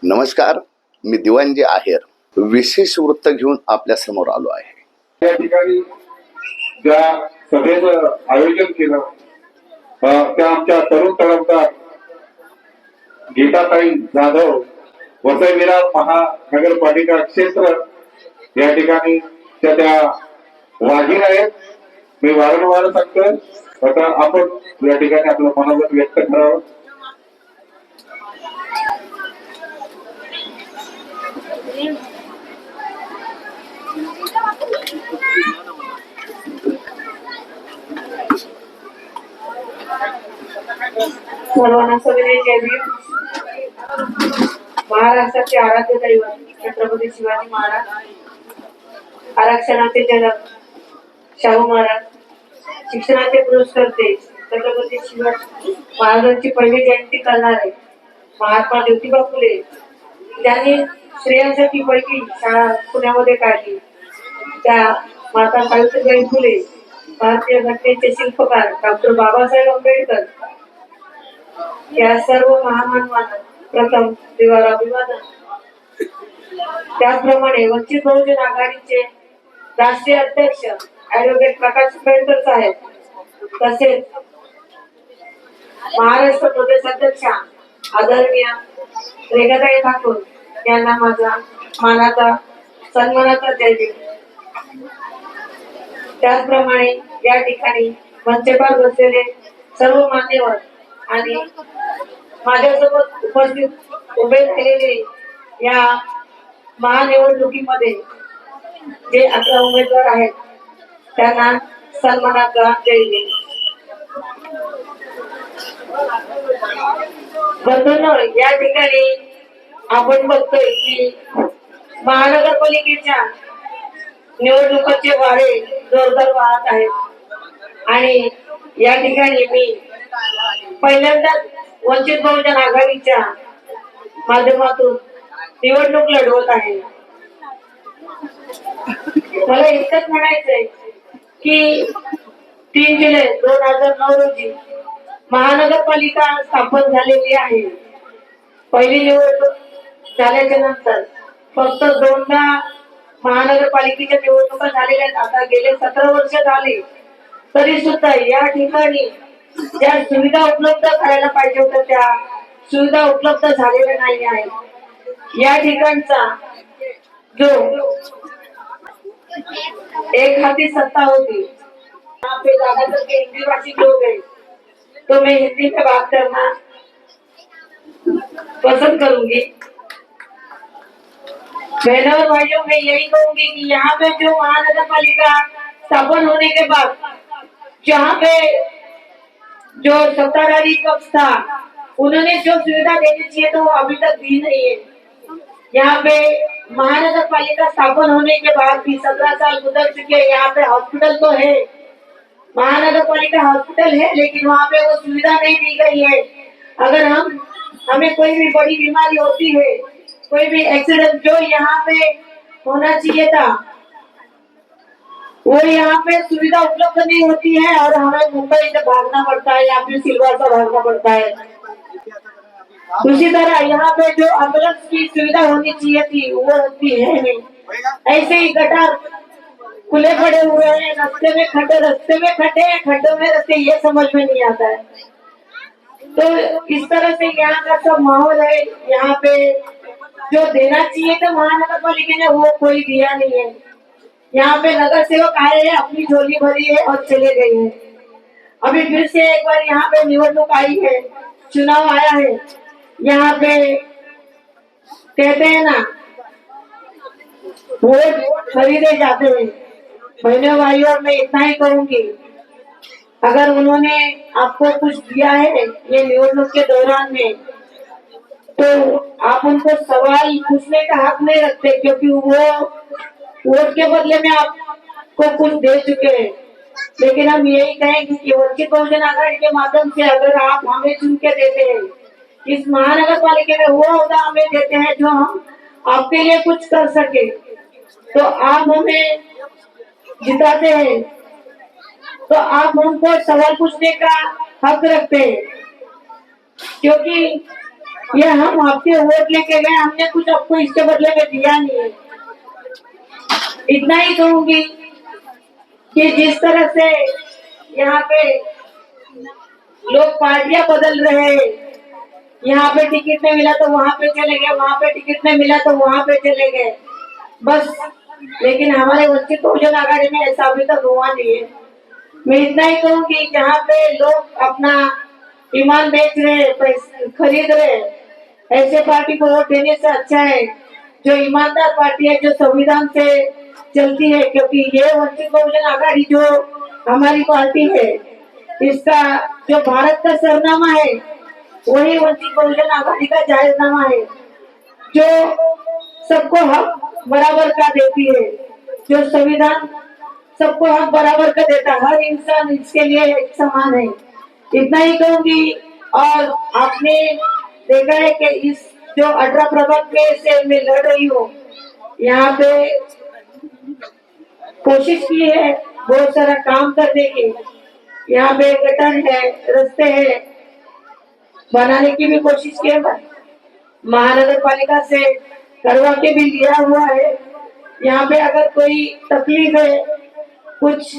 नमस्कार, मी दिवाणजी आहेर विशेष वृत्त घेऊन आपल्या समोर आलो आहे। या ठिकाणी ज्या सभेचं आयोजन केलं त्या आमच्या तरुण तळमदार गीताताई जाधव वसई विरार महानगरपालिका क्षेत्र या ठिकाणी त्या वाघीण आहेत। मी वारंवार सांगतोय, आता आपण या ठिकाणी आपलं मनोगत व्यक्त करावं। सर्वांना सविनय जय भीम। महाराष्ट्राचे आराध्य दैवत छत्रपती शिवाजी महाराज, आरक्षणाचे जनक शाहू महाराज, शिक्षणाचे पुरस्कर्ते छत्रपती शिवाजी महाराजांची पहिली जयंती करणारे महात्मा ज्योतिबा फुले, त्यांनी स्त्रियांसाठी पहिली शाळा पुण्यामध्ये काढली। त्या माता सावित्रीबाई फुले, भारतीय घटनेचे शिल्पकार डॉक्टर बाबासाहेब आंबेडकर, या सर्व महामानवांना प्रथम दिवार अभिवादन। त्याचप्रमाणे वंचित बहुजन आघाडीचे राष्ट्रीय अध्यक्ष ऍडव्होकेट प्रकाश आंबेडकर साहेब, तसेच महाराष्ट्र प्रदेश अध्यक्ष आदरणीय रेखाताई ठाकूर यांना माझा मानाचा सन्मानाचा जय भीम। त्याचप्रमाणे या ठिकाणी मंचपार बसलेले सर्व मान्यवर आणि माझ्यासोबत उपस्थित उभे राहिलेले या महानिवडणुकीमध्ये जे 11 उमेदवार आहेत त्यांना सन्मानाचा जय भीम। बंधूंनो, या ठिकाणी आपण बघतोय की महानगरपालिकेच्या निवडणुकीचे वारे जोरदार वाहत आहेत आणि या ठिकाणी मी पहिल्यांदाच वंचित बहुजन आघाडीच्या माध्यमातून निवडणूक लढवत आहे। मला इतकंच म्हणायचंय की 3 जुलै 2009 रोजी महानगरपालिका स्थापन झालेली आहे। पहिली निवडणूक झाल्याच्या नंतर फक्त 2दा महानगरपालिकेच्या निवडणुका झालेल्या आहेत। आता गेले 17 वर्ष झाली तरी सुद्धा या ठिकाणी ज्या सुविधा उपलब्ध करायला पाहिजे होत्या त्या सुविधा उपलब्ध झालेल्या नाही आहेत। या ठिकाणचा जो एक हाती सत्ता होती, यहाँ पे ज्यादातर के हिंदी भाषी लोग हैं, तो मैं हिंदी में बात करना पसंद करूंगी। बहनों और भाइयों, मैं यही कहूंगी कि यहाँ पे जो महानगरपालिका स्थापन होने के बाद जहाँ पे जो सत्ताधारी पक्ष था उन्होंने जो सुविधा देनी चाहिए तो वो अभी तक दी नहीं है। यहाँ पे महानगरपालिका स्थापन होने के बाद भी 17 साल गुजर चुके हैं। यहाँ पे हॉस्पिटल तो है, महानगरपालिका हॉस्पिटल है, लेकिन वहाँ पे वो सुविधा नहीं दी गई है। अगर हमें कोई भी बड़ी बीमारी होती है, कोई भी एक्सीडेंट जो यहाँ पे होना चाहिए था वो यहाँ पे सुविधा उपलब्ध नहीं होती है और हमें मुंबई से भागना पड़ता है या फिर सिलवासा भागना पड़ता है। उसी तरह यहाँ पे जो एम्बुलेंस की सुविधा होनी चाहिए थी वो होती है नहीं। ऐसे ही गटर खुले पड़े हुए हैं, रास्ते में खड्डे, खड्डों में रास्ते, ये समझ में नहीं आता है। तो इस तरह से यहाँ का सब माहौल है। यहाँ पे जो देना चाहिए था महानगरपालिका ने वो कोई दिया नहीं है। यहाँ पे नगर सेवक आए हैं, अपनी झोली भरी है और चले गए हैं। अभी फिर से एक बार यहाँ पे निवडणूक आई है, चुनाव आया है। यहाँ पे कहते हैं ना, वोट खरीदे जाते हैं। बहनों भाइयों, मैं इतना ही कहूंगी, अगर उन्होंने आपको कुछ दिया है ये निवडणूक के दौरान में तो आप उनको सवाल पूछने का हक नहीं रखते, क्योंकि वो वोट के बदले में आपको कुछ दे चुके हैं। लेकिन हम यही कहेंगे कि वंचित बहुजन आघाड़ी के माध्यम से अगर आप हमें चुन के देते हैं, इस महानगरपालिका में वो होगा हमें देते हैं जो हम आपके लिए कुछ कर सके, तो आप हमें जिताते हैं तो आप हमको सवाल पूछने का हक रखते हैं। क्योंकि ये हम आपके वोट लेके गए, हमने कुछ आपको इसके बदले में दिया नहीं है। इतना ही कहूंगी कि जिस तरह से यहाँ पे लोग पार्टियां बदल रहे हैं, यहाँ पे टिकट नहीं मिला तो वहां पे चले गए, वहां पे टिकट नहीं मिला तो वहां पे चले गए बस। लेकिन हमारे वंचित बहुजन आघाड़ी में ऐसा अभी तक हुआ नहीं है। मैं इतना ही कहूंगी, जहाँ पे लोग अपना ईमान बेच रहे, पैसे खरीद रहे, ऐसे पार्टी को वोट देने से अच्छा है जो ईमानदार पार्टी है, जो संविधान से चलती है। क्योंकि ये वंचित बहुजन आघाड़ी जो हमारी पार्टी है, इसका जो भारत का सरनामा है वही वंचित बहुजन आघाड़ी का जाहिरनामा है, जो सबको हक बराबर का देती है, जो संविधान सबको हक बराबर का देता है, हर इंसान इसके लिए एक समान है। इतना ही कहूंगी। और आपने देखा है कि इस जो 18 प्रभाग के से मैं लड़ रही हूँ, यहाँ पे कोशिश की है बहुत सारा काम करने की। यहाँ पे गटर है, रास्ते है, बनाने की भी कोशिश की है, महानगर पालिका से करवा के भी लिया हुआ है। यहाँ पे अगर कोई तकलीफ है, कुछ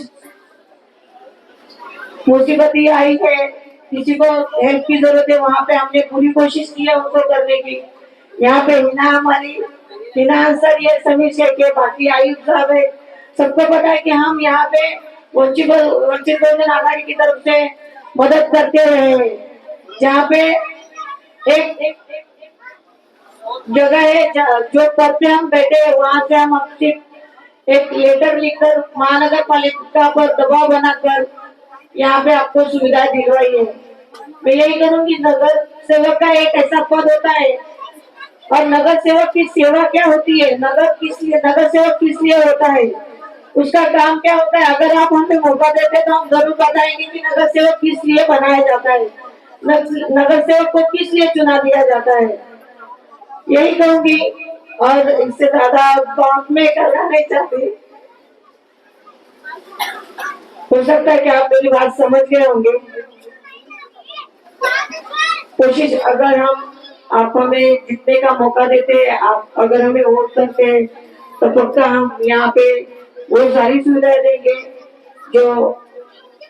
मुसीबत आई है, किसी को हेल्प की जरूरत है, वहाँ पे हमने पूरी कोशिश की है उनको करने की। यहाँ पे हिना सर, ये समीर शेख है, बाकी आयुक्त साहब है, सबको पता है कि हम यहाँ पे वंचित बहुजन आघाड़ी की तरफ से मदद करते रहे हैं। जहाँ पे एक जगह है जो पद पे हम बैठे हैं, वहाँ से हम अपनी एक लेटर लिखकर महानगर पालिका पर दबाव बनाकर यहाँ पे आपको सुविधा दिलवाई है। मैं यही करूंगी, नगर सेवक का एक ऐसा पद होता है, और नगर सेवक की सेवा क्या होती है, नगर सेवक किस लिए होता है, उसका काम क्या होता है। अगर आप हमें मौका देते तो हम जरूर बताएंगे कि नगर सेवक किस लिए बनाया जाता है, नगर सेवक को किस लिए चुना दिया जाता है। यही कहूंगी, और इससे ज्यादा बात में करना नहीं चाहती। हो सकता है कि आप मेरी बात समझ गए होंगे। कोशिश, अगर आप हमें जीतने का मौका देते, आप अगर हमें वोट करते, तो पक्का हम यहाँ पे वो सारी सुविधाएं देंगे जो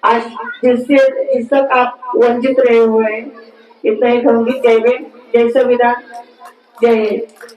आज जिस तक आप वंचित रहे हुए हैं। इतना ही कहूंगी। जय हिंद, जय संविधान, जय हिंद।